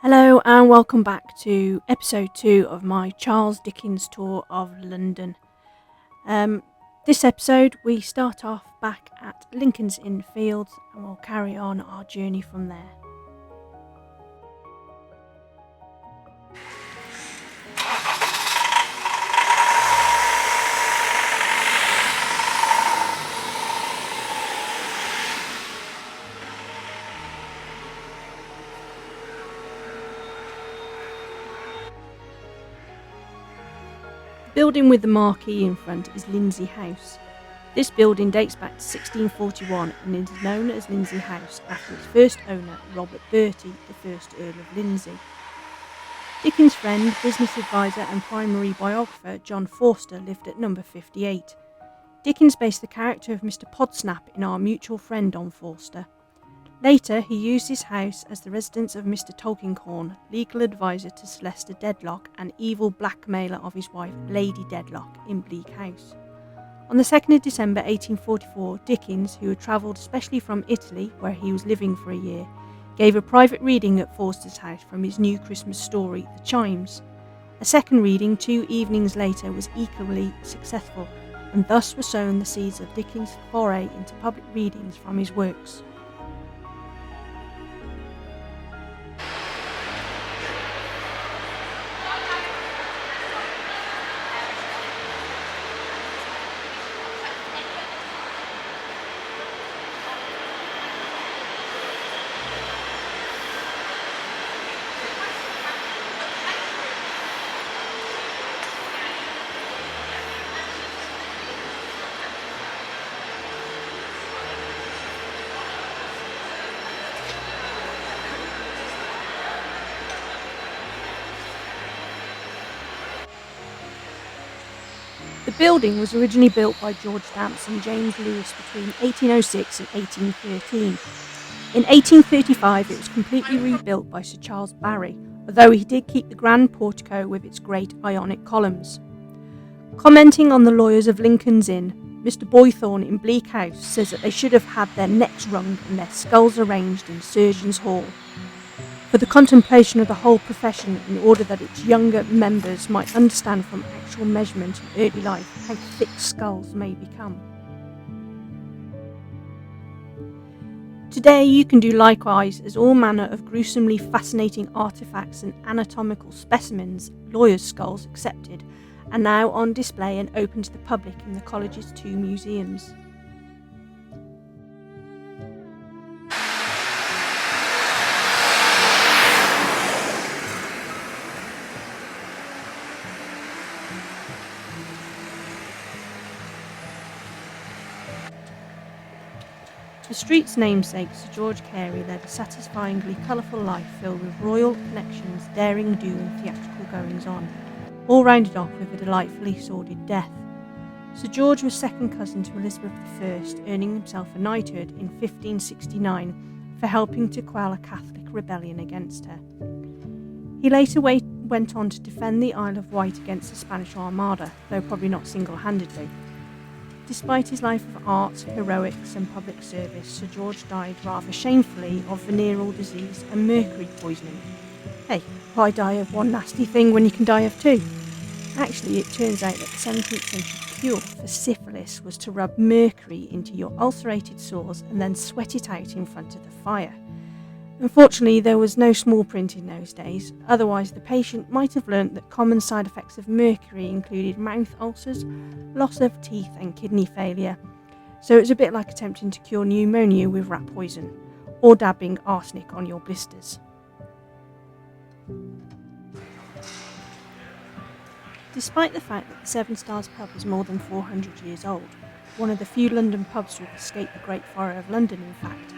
Hello and welcome back to episode 2 of my Charles Dickens tour of London. This episode we start off back at Lincoln's Inn Fields and we'll carry on our journey from there. The building with the marquee in front is Lindsay House. This building dates back to 1641 and is known as Lindsay House after its first owner, Robert Bertie, the first Earl of Lindsay. Dickens' friend, business advisor and primary biographer John Forster lived at number 58. Dickens based the character of Mr. Podsnap in Our Mutual Friend on Forster. Later, he used his house as the residence of Mr. Tulkinghorn, legal advisor to Sylvester Dedlock and evil blackmailer of his wife, Lady Dedlock, in Bleak House. On the 2nd of December 1844, Dickens, who had travelled especially from Italy, where he was living for a year, gave a private reading at Forster's house from his new Christmas story, The Chimes. A second reading 2 evenings later was equally successful, and thus were sown the seeds of Dickens' foray into public readings from his works. The building was originally built by George Stamps and James Lewis between 1806 and 1813. In 1835 it was completely rebuilt by Sir Charles Barry, although he did keep the grand portico with its great Ionic columns. Commenting on the lawyers of Lincoln's Inn, Mr. Boythorn in Bleak House says that they should have had their necks wrung and their skulls arranged in Surgeons' Hall, for the contemplation of the whole profession in order that its younger members might understand from actual measurement in early life how thick skulls may become. Today you can do likewise, as all manner of gruesomely fascinating artefacts and anatomical specimens, lawyers' skulls excepted, are now on display and open to the public in the college's 2 museums. The street's namesake, Sir George Carey, led a satisfyingly colourful life filled with royal connections, daring do and theatrical goings-on, all rounded off with a delightfully sordid death. Sir George was second cousin to Elizabeth I, earning himself a knighthood in 1569 for helping to quell a Catholic rebellion against her. He later went on to defend the Isle of Wight against the Spanish Armada, though probably not single-handedly. Despite his life of art, heroics and public service, Sir George died rather shamefully of venereal disease and mercury poisoning. Hey, why die of one nasty thing when you can die of 2? Actually, it turns out that the 17th century cure for syphilis was to rub mercury into your ulcerated sores and then sweat it out in front of the fire. Unfortunately, there was no small print in those days, otherwise the patient might have learnt that common side effects of mercury included mouth ulcers, loss of teeth and kidney failure, so it's a bit like attempting to cure pneumonia with rat poison, or dabbing arsenic on your blisters. Despite the fact that the Seven Stars pub is more than 400 years old, one of the few London pubs to have escaped the Great Fire of London in fact,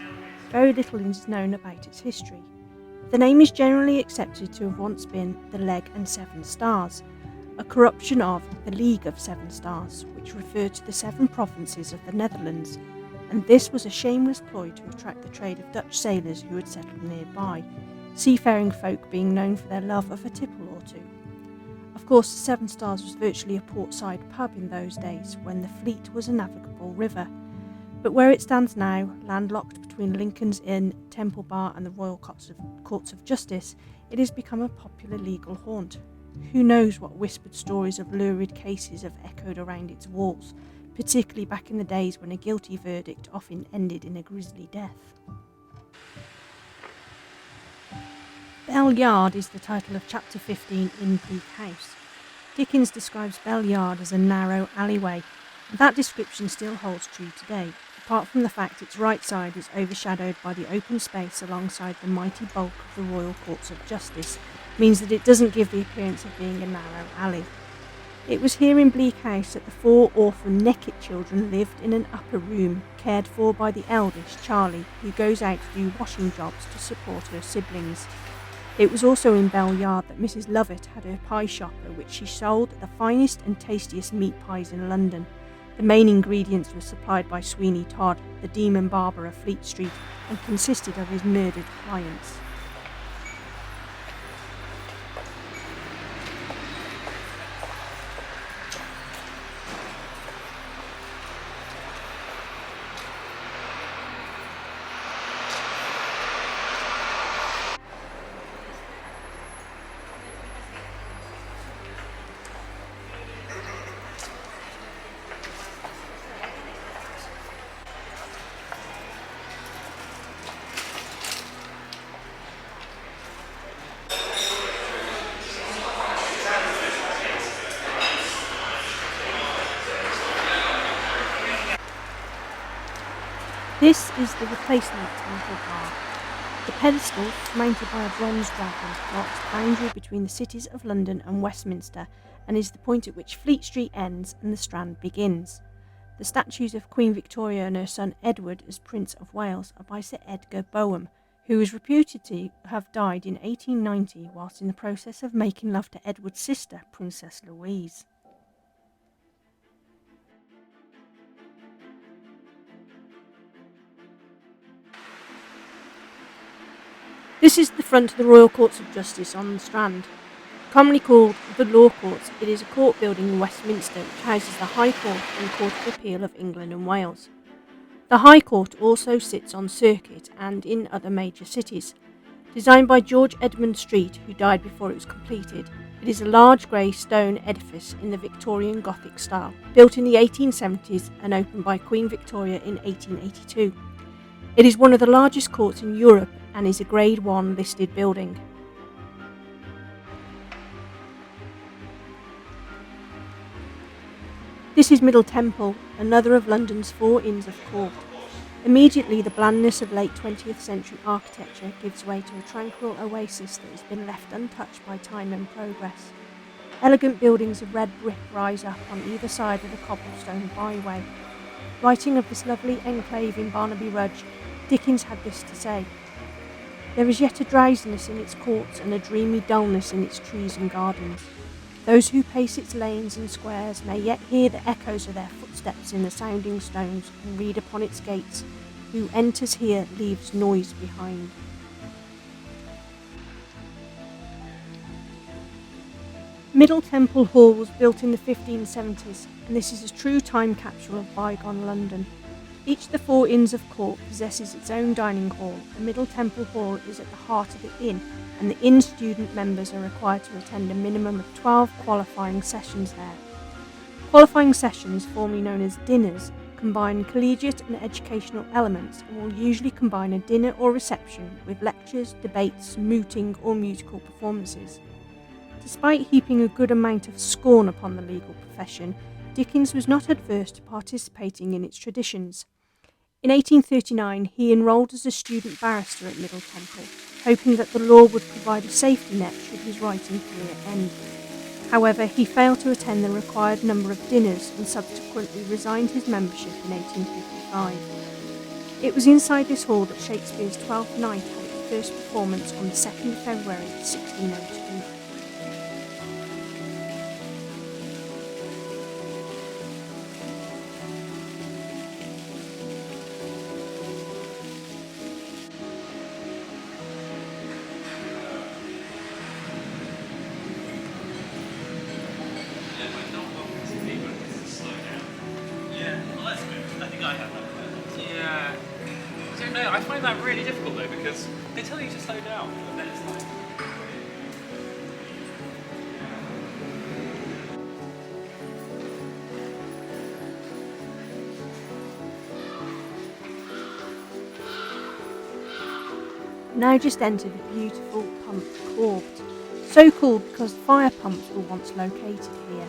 very little is known about its history. The name is generally accepted to have once been the Leg and Seven Stars, a corruption of the League of Seven Stars, which referred to the 7 provinces of the Netherlands, and this was a shameless ploy to attract the trade of Dutch sailors who had settled nearby, seafaring folk being known for their love of a tipple or 2. Of course, the Seven Stars was virtually a portside pub in those days when the Fleet was a navigable river. But where it stands now, landlocked between Lincoln's Inn, Temple Bar and the Royal Courts of Justice, it has become a popular legal haunt. Who knows what whispered stories of lurid cases have echoed around its walls, particularly back in the days when a guilty verdict often ended in a grisly death. Bell Yard is the title of Chapter 15 in Bleak House. Dickens describes Bell Yard as a narrow alleyway, and that description still holds true today, apart from the fact its right side is overshadowed by the open space alongside the mighty bulk of the Royal Courts of Justice, means that it doesn't give the appearance of being a narrow alley. It was here in Bleak House that the 4 orphan Neckett children lived in an upper room, cared for by the eldest, Charlie, who goes out to do washing jobs to support her siblings. It was also in Bell Yard that Mrs. Lovett had her pie shop at which she sold the finest and tastiest meat pies in London. The main ingredients were supplied by Sweeney Todd, the demon barber of Fleet Street, and consisted of his murdered clients. This is the replacement Temple Bar. The pedestal, surmounted by a bronze dragon, marks the boundary between the cities of London and Westminster and is the point at which Fleet Street ends and the Strand begins. The statues of Queen Victoria and her son Edward as Prince of Wales are by Sir Edgar Boham, who is reputed to have died in 1890 whilst in the process of making love to Edward's sister, Princess Louise. This is the front of the Royal Courts of Justice on the Strand. Commonly called the Law Courts, it is a court building in Westminster which houses the High Court and Court of Appeal of England and Wales. The High Court also sits on circuit and in other major cities. Designed by George Edmund Street, who died before it was completed, it is a large grey stone edifice in the Victorian Gothic style, built in the 1870s and opened by Queen Victoria in 1882. It is one of the largest courts in Europe and is a Grade 1 listed building. This is Middle Temple, another of London's 4 Inns of Court. Immediately, the blandness of late 20th century architecture gives way to a tranquil oasis that has been left untouched by time and progress. Elegant buildings of red brick rise up on either side of the cobblestone byway. Writing of this lovely enclave in Barnaby Rudge, Dickens had this to say: "There is yet a drowsiness in its courts and a dreamy dullness in its trees and gardens. Those who pace its lanes and squares may yet hear the echoes of their footsteps in the sounding stones and read upon its gates, 'Who enters here leaves noise behind.'" Middle Temple Hall was built in the 1570s, and this is a true time capsule of bygone London. Each of the 4 Inns of Court possesses its own dining hall, and Middle Temple Hall is at the heart of the inn, and the inn student members are required to attend a minimum of 12 qualifying sessions there. Qualifying sessions, formerly known as dinners, combine collegiate and educational elements and will usually combine a dinner or reception with lectures, debates, mooting or musical performances. Despite heaping a good amount of scorn upon the legal profession, Dickens was not adverse to participating in its traditions. In 1839, he enrolled as a student barrister at Middle Temple, hoping that the law would provide a safety net should his writing career end. However, he failed to attend the required number of dinners and subsequently resigned his membership in 1855. It was inside this hall that Shakespeare's Twelfth Night had its first performance on the 2nd of February 1602. Yeah, I find that really difficult though, because they tell you to slow down, and then it's like... Now just entered a beautiful pumped court, so called because fire pumps were once located here.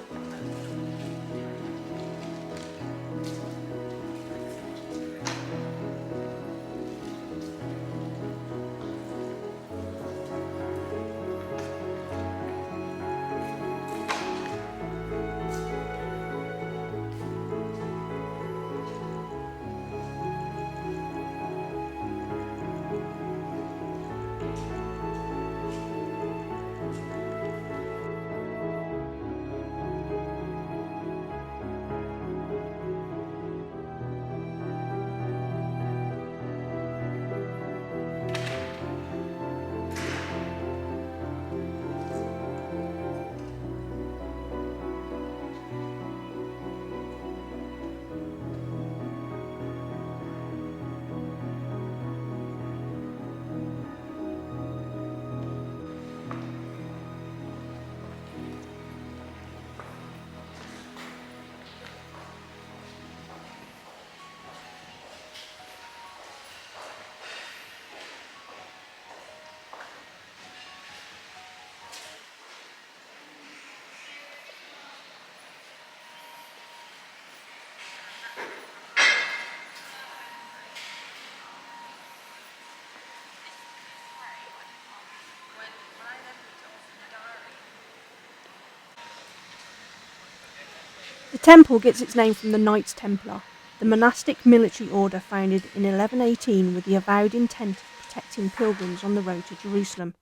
The temple gets its name from the Knights Templar, the monastic military order founded in 1118 with the avowed intent of protecting pilgrims on the road to Jerusalem.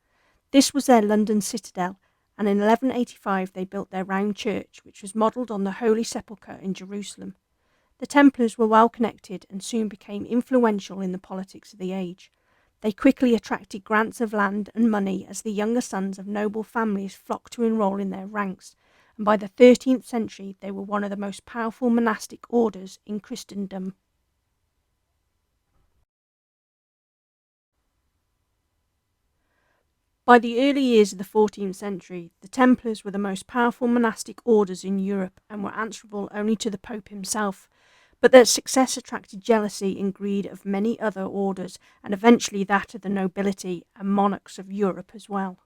This was their London citadel, and in 1185 they built their round church, which was modelled on the Holy Sepulchre in Jerusalem. The Templars were well connected and soon became influential in the politics of the age. They quickly attracted grants of land and money as the younger sons of noble families flocked to enrol in their ranks, and by the 13th century they were one of the most powerful monastic orders in Christendom. By the early years of the 14th century, the Templars were the most powerful monastic orders in Europe and were answerable only to the Pope himself, but their success attracted jealousy and greed of many other orders, and eventually that of the nobility and monarchs of Europe as well.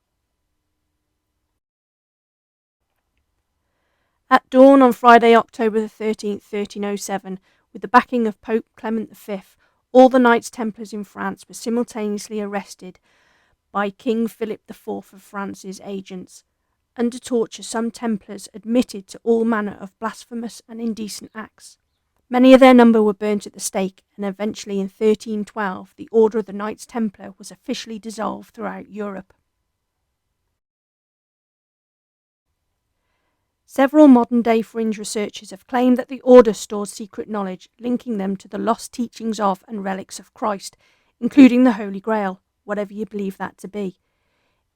At dawn on Friday, October the 13th, 1307, with the backing of Pope Clement V, all the Knights Templars in France were simultaneously arrested by King Philip IV of France's agents. Under torture, some Templars admitted to all manner of blasphemous and indecent acts. Many of their number were burnt at the stake, and eventually in 1312 the Order of the Knights Templar was officially dissolved throughout Europe. Several modern-day fringe researchers have claimed that the order stored secret knowledge, linking them to the lost teachings of and relics of Christ, including the Holy Grail, whatever you believe that to be.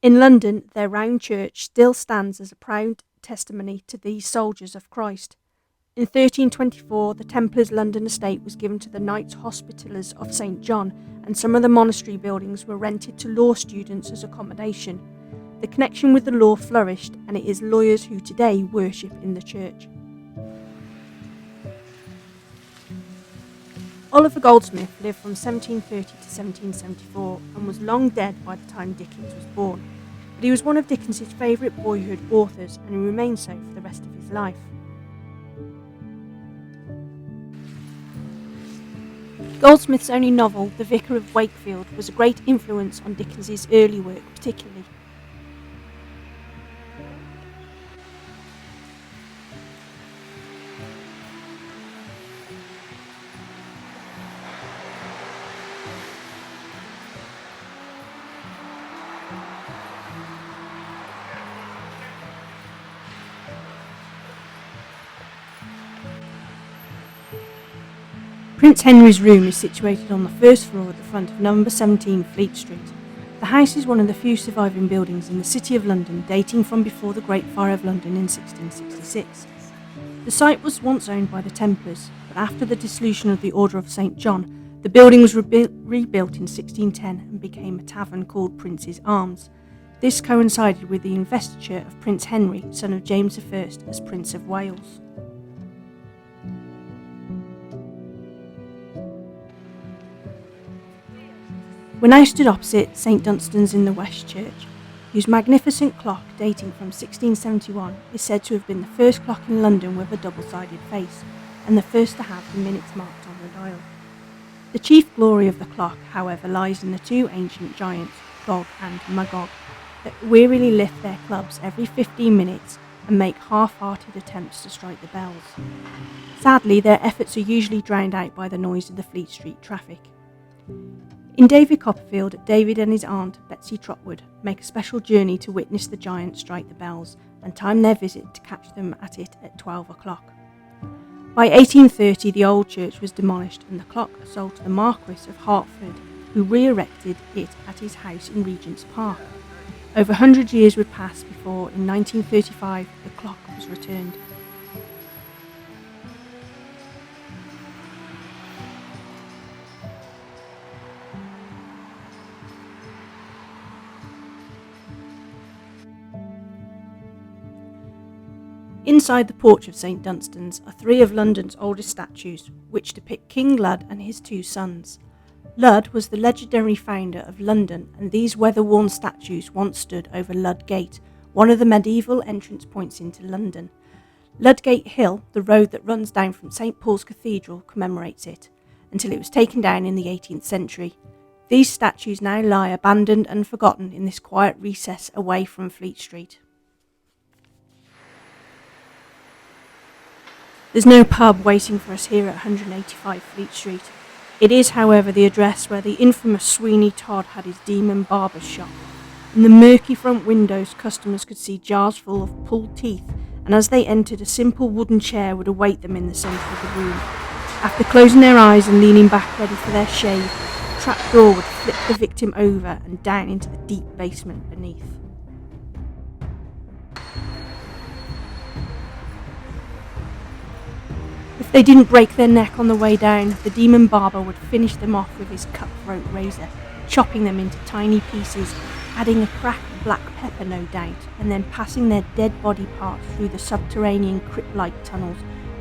In London, their round church still stands as a proud testimony to these soldiers of Christ. In 1324, the Templars' London estate was given to the Knights Hospitallers of St. John, and some of the monastery buildings were rented to law students as accommodation. The connection with the law flourished, and it is lawyers who today worship in the church. Oliver Goldsmith lived from 1730 to 1774 and was long dead by the time Dickens was born, but he was one of Dickens' favourite boyhood authors, and he remained so for the rest of his life. Goldsmith's only novel, The Vicar of Wakefield, was a great influence on Dickens' early work particularly. Prince Henry's room is situated on the first floor at the front of number 17 Fleet Street. The house is one of the few surviving buildings in the City of London, dating from before the Great Fire of London in 1666. The site was once owned by the Templars, but after the dissolution of the Order of St. John, The building was rebuilt in 1610 and became a tavern called Prince's Arms. This coincided with the investiture of Prince Henry, son of James I, as Prince of Wales. When I stood opposite St Dunstan's in the West Church, whose magnificent clock, dating from 1671, is said to have been the first clock in London with a double-sided face, and the first to have the minutes marked on the dial. The chief glory of the clock, however, lies in the two ancient giants, Gog and Magog, that wearily lift their clubs every 15 minutes and make half-hearted attempts to strike the bells. Sadly, their efforts are usually drowned out by the noise of the Fleet Street traffic. In David Copperfield, David and his aunt, Betsy Trotwood, make a special journey to witness the giants strike the bells and time their visit to catch them at it at 12 o'clock. By 1830, the old church was demolished and the clock sold to the Marquis of Hertford, who re-erected it at his house in Regent's Park. Over 100 years would pass before, in 1935, the clock was returned. Inside the porch of St Dunstan's are three of London's oldest statues, which depict King Lud and his two sons. Lud was the legendary founder of London, and these weather-worn statues once stood over Lud Gate, one of the medieval entrance points into London. Ludgate Hill, the road that runs down from St Paul's Cathedral, commemorates it, until it was taken down in the 18th century. These statues now lie abandoned and forgotten in this quiet recess away from Fleet Street. There's no pub waiting for us here at 185 Fleet Street. It is, however, the address where the infamous Sweeney Todd had his demon barber's shop. In the murky front windows, customers could see jars full of pulled teeth, and as they entered, a simple wooden chair would await them in the centre of the room. After closing their eyes and leaning back ready for their shave, the trap door would flip the victim over and down into the deep basement beneath. If they didn't break their neck on the way down, the demon barber would finish them off with his cutthroat razor, chopping them into tiny pieces, adding a crack of black pepper no doubt, and then passing their dead body parts through the subterranean crypt-like tunnels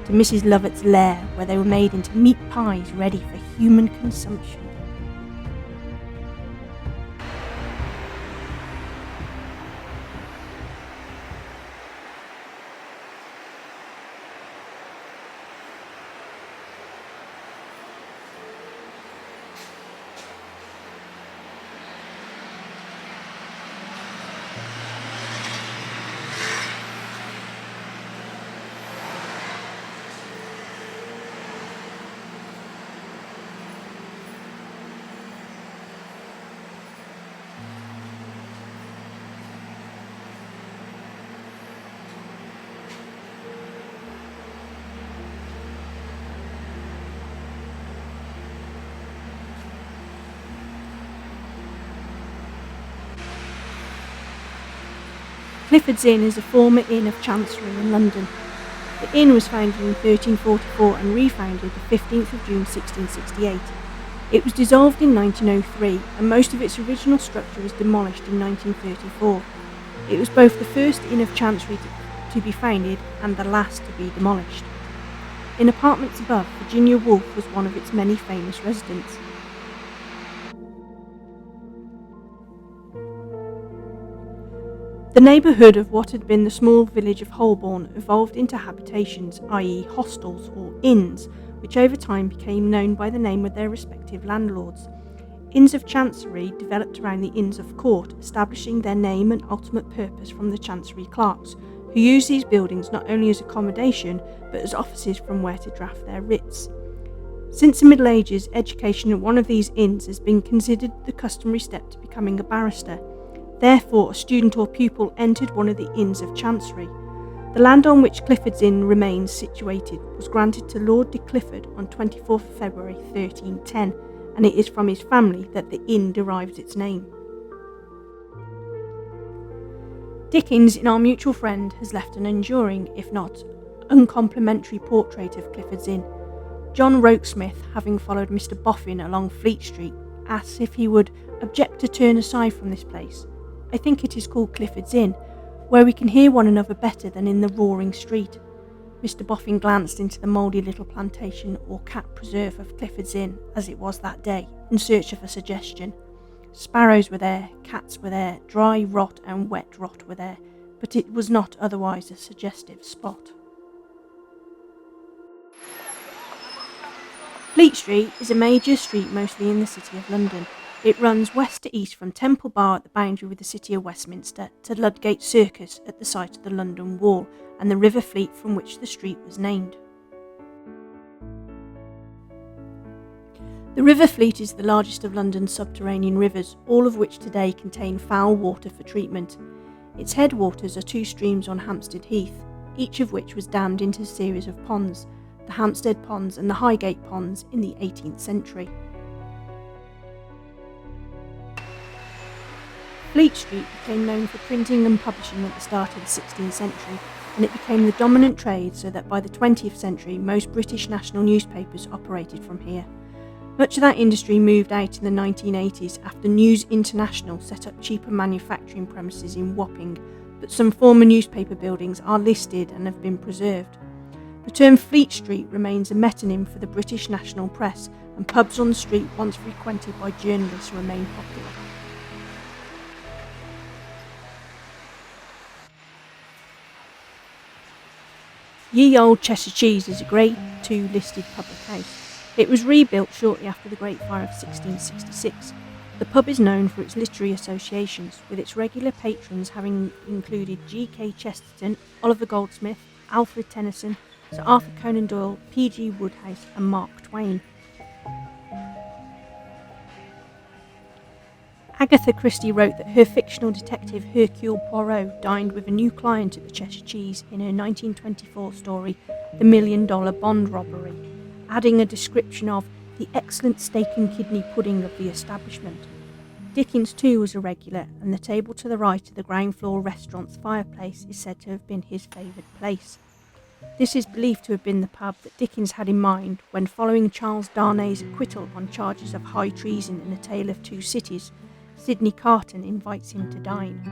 to Mrs. Lovett's lair, where they were made into meat pies ready for human consumption. Clifford's Inn is a former Inn of Chancery in London. The inn was founded in 1344 and refounded the 15th of June 1668. It was dissolved in 1903 and most of its original structure was demolished in 1934. It was both the first Inn of Chancery to be founded and the last to be demolished. In apartments above, Virginia Woolf was one of its many famous residents. The neighbourhood of what had been the small village of Holborn evolved into habitations, i.e. hostels or inns, which over time became known by the name of their respective landlords. Inns of Chancery developed around the Inns of Court, establishing their name and ultimate purpose from the Chancery clerks, who used these buildings not only as accommodation, but as offices from where to draft their writs. Since the Middle Ages, education at one of these inns has been considered the customary step to becoming a barrister. Therefore, a student or pupil entered one of the Inns of Chancery. The land on which Clifford's Inn remains situated was granted to Lord de Clifford on 24th February 1310, and it is from his family that the inn derives its name. Dickens, in Our Mutual Friend, has left an enduring, if not uncomplimentary, portrait of Clifford's Inn. John Rokesmith, having followed Mr. Boffin along Fleet Street, asks if he would object to turn aside from this place. I think it is called Clifford's Inn, where we can hear one another better than in the roaring street. Mr. Boffin glanced into the mouldy little plantation or cat preserve of Clifford's Inn, as it was that day, in search of a suggestion. Sparrows were there, cats were there, dry rot and wet rot were there, but it was not otherwise a suggestive spot. Fleet Street is a major street mostly in the City of London. It runs west to east from Temple Bar at the boundary with the City of Westminster to Ludgate Circus at the site of the London Wall and the River Fleet from which the street was named. The River Fleet is the largest of London's subterranean rivers, all of which today contain foul water for treatment. Its headwaters are two streams on Hampstead Heath, each of which was dammed into a series of ponds, the Hampstead Ponds and the Highgate Ponds, in the 18th century. Fleet Street became known for printing and publishing at the start of the 16th century, and it became the dominant trade so that by the 20th century most British national newspapers operated from here. Much of that industry moved out in the 1980s after News International set up cheaper manufacturing premises in Wapping, but some former newspaper buildings are listed and have been preserved. The term Fleet Street remains a metonym for the British national press, and pubs on the street once frequented by journalists remain popular. Ye Old Cheshire Cheese is a Grade II listed public house. It was rebuilt shortly after the Great Fire of 1666. The pub is known for its literary associations, with its regular patrons having included G.K. Chesterton, Oliver Goldsmith, Alfred Tennyson, Sir Arthur Conan Doyle, P.G. Wodehouse and Mark Twain. Agatha Christie wrote that her fictional detective Hercule Poirot dined with a new client at the Cheshire Cheese in her 1924 story The $1 Million Bond Robbery, adding a description of the excellent steak and kidney pudding of the establishment. Dickens too was a regular, and the table to the right of the ground floor restaurant's fireplace is said to have been his favourite place. This is believed to have been the pub that Dickens had in mind when, following Charles Darnay's acquittal on charges of high treason in A Tale of Two Cities, Sidney Carton invites him to dine.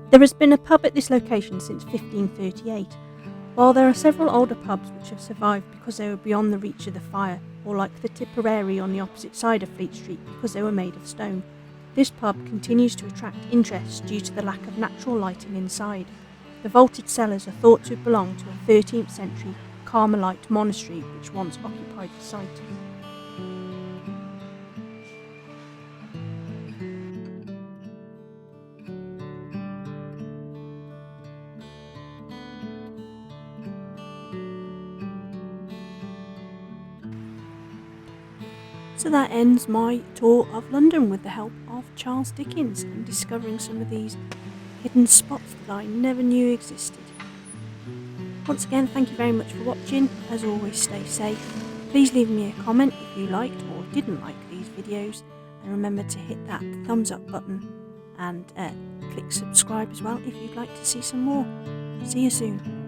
There has been a pub at this location since 1538. While there are several older pubs which have survived because they were beyond the reach of the fire, or like the Tipperary on the opposite side of Fleet Street because they were made of stone, this pub continues to attract interest due to the lack of natural lighting inside. The vaulted cellars are thought to have belonged to a 13th century Carmelite monastery which once occupied the site. So that ends my tour of London with the help of Charles Dickens and discovering some of these hidden spots that I never knew existed. Once again, thank you very much for watching. As always, stay safe. Please leave me a comment if you liked or didn't like these videos, and remember to hit that thumbs up button and click subscribe as well if you'd like to see some more. See you soon.